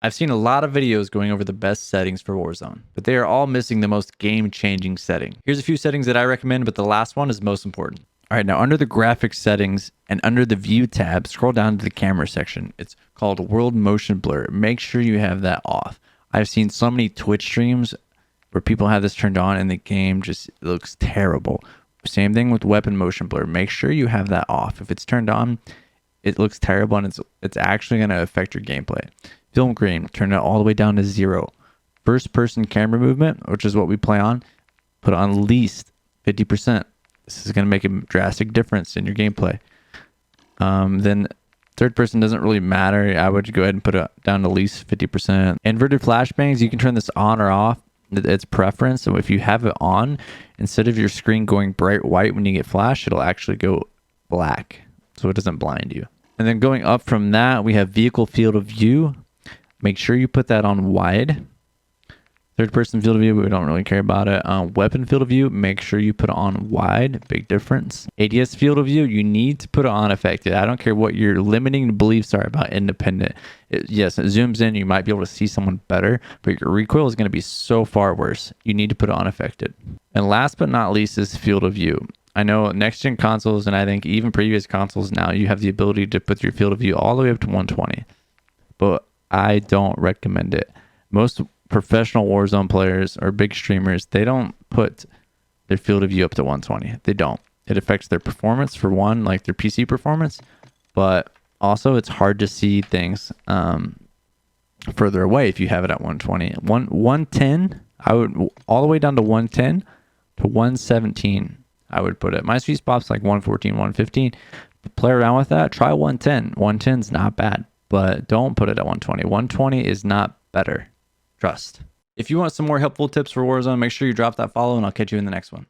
I've seen a lot of videos going over the best settings for Warzone, but they are all missing the most game-changing setting. Here's a few settings that I recommend, but the last one is most important. All right, now under the graphics settings and under the view tab, scroll down to the camera section. It's called world motion blur. Make sure you have that off. I've seen so many Twitch streams where people have this turned on and the game just looks terrible. Same thing with weapon motion blur. Make sure you have that off. If it's turned on, it looks terrible and it's actually going to affect your gameplay. Film grain, turn it all the way down to 0. First person camera movement, which is what we play on, put on at least 50%. This is going to make a drastic difference in your gameplay. Then third person doesn't really matter. I would go ahead and put it down to at least 50%. Inverted flashbangs, you can turn this on or off. It's preference. So if you have it on, instead of your screen going bright white when you get flash, it'll actually go black, so it doesn't blind you. And then going up from that, we have vehicle field of view. Make sure you put that on wide. Third person field of view, we don't really care about it. Weapon field of view, make sure you put it on wide. Big difference. ADS field of view, you need to put it on affected. I don't care what your limiting beliefs are about independent. Yes, it zooms in. You might be able to see someone better, but your recoil is going to be so far worse. You need to put it on affected. And last but not least is field of view. I know next gen consoles, and I think even previous consoles now, you have the ability to put your field of view all the way up to 120. But I don't recommend it. Most professional Warzone players or big streamers, they don't put their field of view up to 120. They don't. It affects their performance, for one, like their PC performance, but also it's hard to see things further away if you have it at 120. 110, I would all the way down to 110 to 117. I would put it. My sweet spot's like 114, 115. Play around with that. Try 110. 110 is not bad, but don't put it at 120. 120 is not better. Trust. If you want some more helpful tips for Warzone, make sure you drop that follow and I'll catch you in the next one.